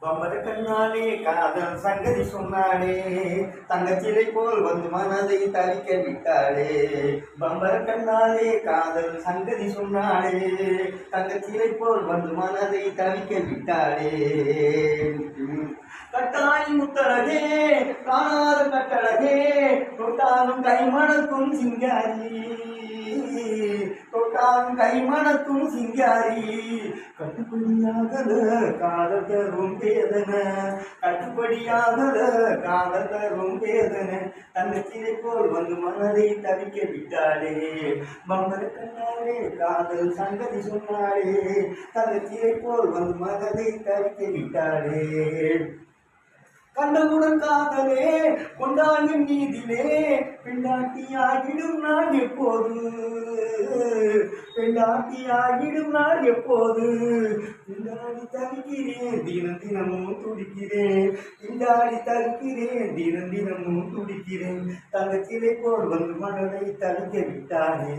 பம்பர கண்ணாலே காதல் சங்கதி சொன்னாளே, தங்கச்சிலை போல் வந்து மனதை தவிக்க விட்டாளே. பம்பர கண்ணாலே காதல் சங்கதி சொன்னாளே, தங்கச்சிலை போல் வந்து மனதை தவிக்க விட்டாளே. கட்டாய் முத்தழகே காணாத கட்டழகே, தொட்டாலும் கைமணக்கும் சிங்காரி, தொட்டாலும் கைமணக்கும் சிங்காரி. கட்டுப்படியாகல காதல் தரும் வேதனை, கட்டுப்படியாகல காதல் தரும் வேதனை. தங்கச்சிலை போல் வந்து மனதை தவிக்க விட்டாளே. பம்பர கண்ணாலே காதல் சங்கதி சொன்னாளே, தங்கச்சிலை போல் வந்து மனதை தவிக்க விட்டாளே. கண்டவுடன் காதலே கொண்டாயும் நீதிலே, பெண்டாட்டியாகிடும் நான் எப்போது, பெண்டாட்டியாகிடும் நான் எப்போது. திண்டாடி தவிக்கிறேன் தினம் தினமும் துடிக்கிறேன், திண்டாடி தவிக்கிறேன் தினம் தினமும் துடிக்கிறேன். தங்கச்சிலை போல் வந்து மனதை தவிக்க விட்டானே.